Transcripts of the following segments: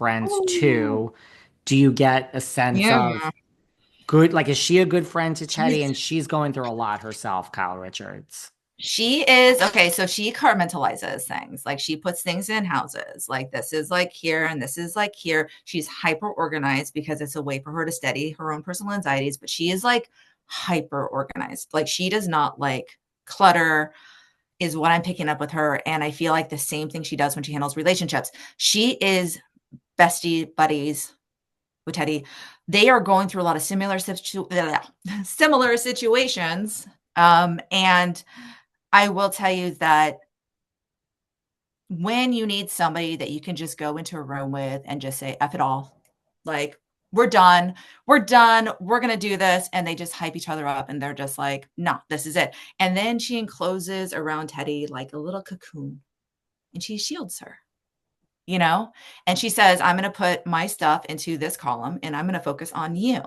friends Oh, too. Do you get a sense of yeah. good, like, is she a good friend to Teddy? She's And she's going through a lot herself, Kyle Richards. She is okay. So she compartmentalizes things. Like she puts things in houses. Like this is like here and this is like here. She's hyper organized because it's a way for her to steady her own personal anxieties, but she is like hyper organized. Like she does not like clutter, is what I'm picking up with her. And I feel like the same thing she does when she handles relationships. She is bestie buddies with Teddy. They are going through a lot of similar situations. And I will tell you that when you need somebody that you can just go into a room with and just say, F it all, like, we're done. We're done. We're going to do this. And they just hype each other up and they're just like, no, this is it. And then she encloses around Teddy like a little cocoon and she shields her, you know? And she says, I'm going to put my stuff into this column and I'm going to focus on you.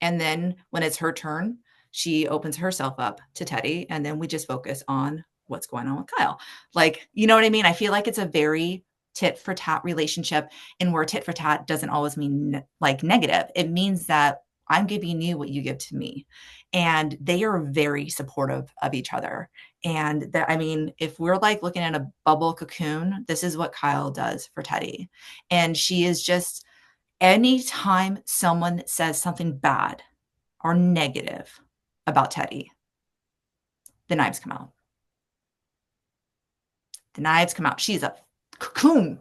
And then when it's her turn, she opens herself up to Teddy. And then we just focus on what's going on with Kyle. Like, you know what I mean? I feel like it's a very tit for tat relationship. And where tit for tat doesn't always mean like negative, it means that I'm giving you what you give to me. And they are very supportive of each other. And that, I mean, if we're like looking at a bubble cocoon, this is what Kyle does for Teddy. And she is just, anytime someone says something bad or negative about Teddy, the knives come out. The knives come out. She's a cocoon.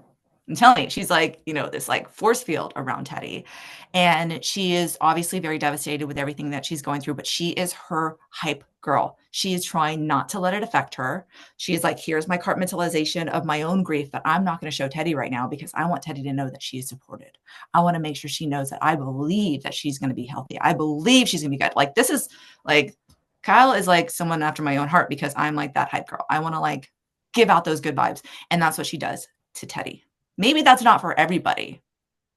I'm telling you, she's like, you know, this like force field around Teddy. And she is obviously very devastated with everything that she's going through, but she is her hype girl. She is trying not to let it affect her. She's like, here's my compartmentalization of my own grief, but I'm not going to show Teddy right now because I want Teddy to know that she is supported. I want to make sure she knows that I believe that she's going to be healthy. I believe she's going to be good. Like, this is like, Kyle is like someone after my own heart because I'm like that hype girl. I want to like give out those good vibes. And that's what she does to Teddy. Maybe that's not for everybody,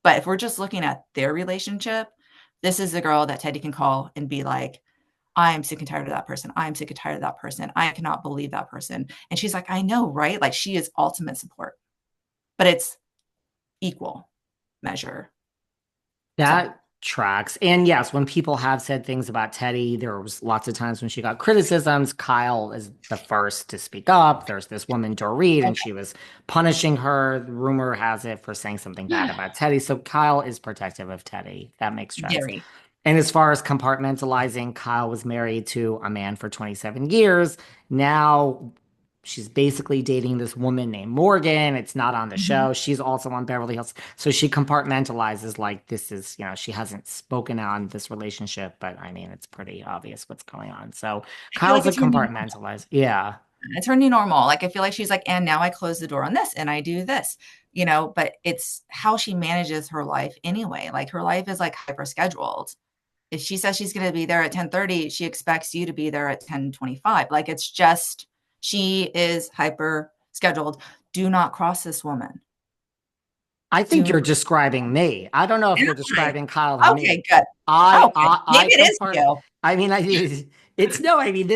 but if we're just looking at their relationship, this is the girl that Teddy can call and be like, I'm sick and tired of that person. I'm sick and tired of that person. I cannot believe that person. And she's like, I know, right? Like she is ultimate support, but it's equal measure. So That tracks. And yes, when people have said things about Teddy, there was lots of times when she got criticisms. Kyle is the first to speak up. There's this woman, Dorit, and she was punishing her. The rumor has it for saying something bad about Teddy. So Kyle is protective of Teddy. That makes sense. very. And as far as compartmentalizing, Kyle was married to a man for 27 years. Now she's basically dating this woman named Morgan. It's not on the Mhm. show. She's also on Beverly Hills. So she compartmentalizes like this is, she hasn't spoken on this relationship, but I mean, it's pretty obvious what's going on. So I feel like Kyle's a it's her new compartmentalizer. Yeah. it's her new normal. Like I feel like she's like, and now I close the door on this and I do this, you know, but it's how she manages her life anyway. Like her life is like hyper scheduled. If she says she's going to be there at 10:30, she expects you to be there at 10:25. Like it's just, she is hyper scheduled. Do not cross this woman. I Do think not. you're describing me. I don't know if Am you're I? describing Kyle to me. Okay, good. Okay. I Maybe it is compart. you. I mean, it's no. I mean,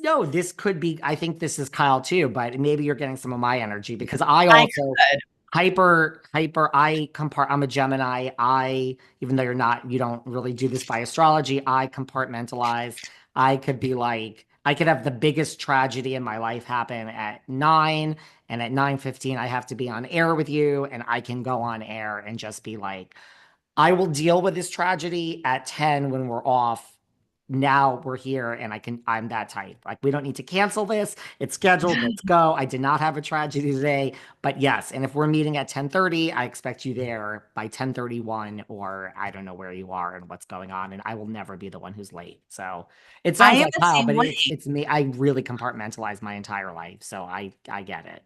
no. This could be. I think this is Kyle too, but maybe you're getting some of my energy because I I also could. hyper. I compart. I'm a Gemini. Even though you're not, you don't really do this by astrology. I compartmentalize. I could be like, I could have the biggest tragedy in my life happen at 9, and at 9:15 I have to be on air with you, and I can go on air and just be like, I will deal with this tragedy at 10 when we're off. Now we're here and I'm that type. Like, we don't need to cancel this. It's scheduled. Let's go. I did not have a tragedy today, but yes. And if we're meeting at 10:30, I expect you there by 10:31, or I don't know where you are and what's going on. And I will never be the one who's late. So it I sounds am like the Kyle, same but way. it's me. I really compartmentalize my entire life. So I get it.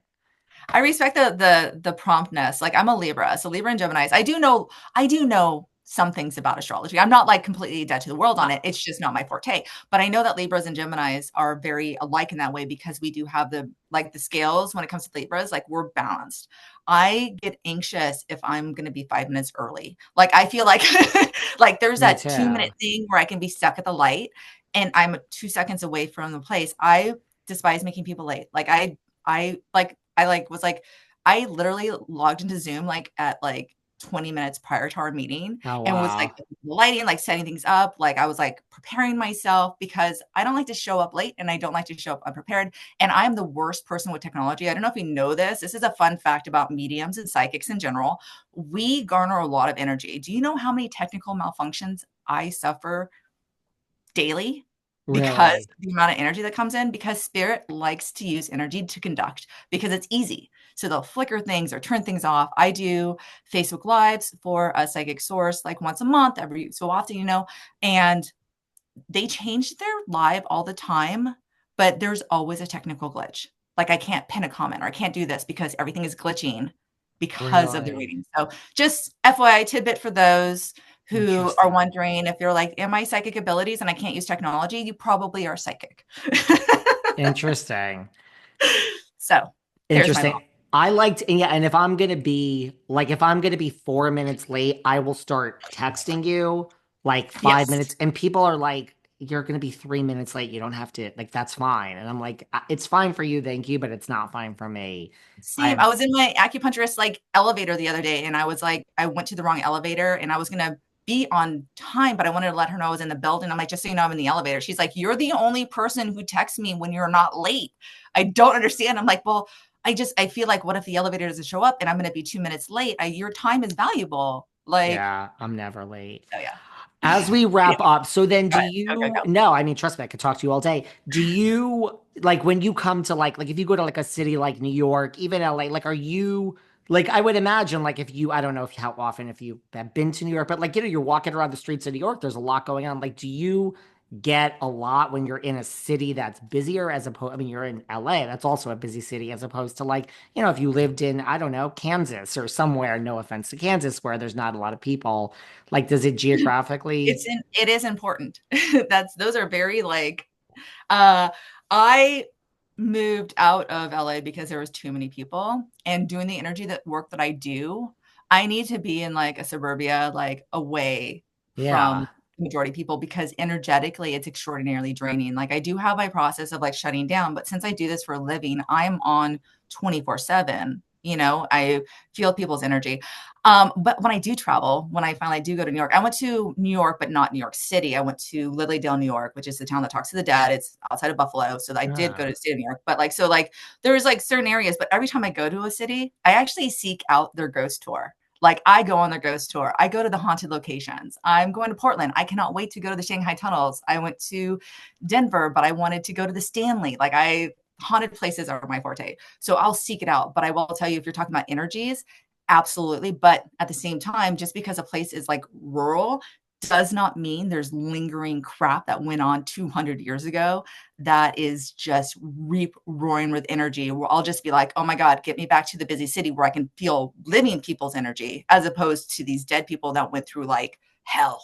I respect the promptness. Like I'm a Libra, so Libra and Gemini's. I do know some things about astrology. I'm not like completely dead to the world on it. It's just not my forte. But I know that Libras and Gemini's are very alike in that way because we do have the scales when it comes to Libras, like we're balanced. I get anxious if I'm going to be 5 minutes early. Like I feel like like there's Me that too. 2 minute thing where I can be stuck at the light and I'm 2 seconds away from the place. I despise making people late. I like was like, I literally logged into Zoom like at like 20 minutes prior to our meeting Oh, and was like wow. lighting, like setting things up. Like I was like preparing myself because I don't like to show up late and I don't like to show up unprepared. And I'm the worst person with technology. I don't know if you know this. This is a fun fact about mediums and psychics in general. We garner a lot of energy. Do you know how many technical malfunctions I suffer daily because Really? of the amount of energy that comes in? Because spirit likes to use energy to conduct because it's easy. So they'll flicker things or turn things off. I do Facebook lives for a psychic source like once a month, every so often, and they change their live all the time, but there's always a technical glitch. Like I can't pin a comment or I can't do this because everything is glitching because of the Really? reading. So just FYI tidbit for those who are Interesting. wondering if they're like, am I psychic abilities and I can't use technology? You probably are psychic. Interesting. So there's my Interesting. I liked, and yeah, and if I'm gonna be like, if I'm gonna be 4 minutes late, I will start texting you like five yes. minutes, and people are like, "You're gonna be 3 minutes late. You don't have to, like, that's fine." And I'm like, It's fine for you, thank you, but it's not fine for me." Same. I I was in my acupuncturist like elevator the other day and I was like, I went to the wrong elevator and I was gonna be on time, but I wanted to let her know I was in the building. I'm like, just so you know, I'm in the elevator. She's like, you're the only person who texts me when you're not late. I don't understand. I'm like, well, I feel like, what if the elevator doesn't show up and I'm gonna be 2 minutes late? Your time is valuable. Like, Yeah, I'm never late. oh yeah. As we wrap Anyway, up, so then go do ahead. Go, go, you, go. no, I mean, trust me, I could talk to you all day. Do you, like, when you come to like if you go to like a city like New York, even LA, like, are you, like, I would imagine, like, if you, I don't know if how often, if you have been to New York, but like, you're walking around the streets of New York, there's a lot going on. Like, do you get a lot when you're in a city that's busier as opposed, I mean, you're in LA, that's also a busy city as opposed to like, if you lived in, I don't know, Kansas or somewhere, no offense to Kansas, where there's not a lot of people. Like, does it geographically? It is important. Those are very like uh I moved out of LA because there was too many people and doing the energy that work that I do, I need to be in like a suburbia, like away from Yeah. the majority of people because energetically it's extraordinarily draining. Like I do have my process of like shutting down, but since I do this for a living, I'm on 24/7. I feel people's energy. But when I do travel, when I finally do go to New York, I went to New York, but not New York City. I went to Lilydale, New York, which is the town that talks to the dead. It's outside of Buffalo. So I did go to Ah. the state of New York. But like, so like there's like certain areas, but every time I go to a city, I actually seek out their ghost tour. Like I go on their ghost tour. I go to the haunted locations. I'm going to Portland. I cannot wait to go to the Shanghai tunnels. I went to Denver, but I wanted to go to the Stanley. Haunted places are my forte. So I'll seek it out. But I will tell you, if you're talking about energies, absolutely. But at the same time, just because a place is like rural does not mean there's lingering crap that went on 200 years ago that is just reap roaring with energy. Where I'll just be like, oh my God, get me back to the busy city where I can feel living people's energy as opposed to these dead people that went through like hell.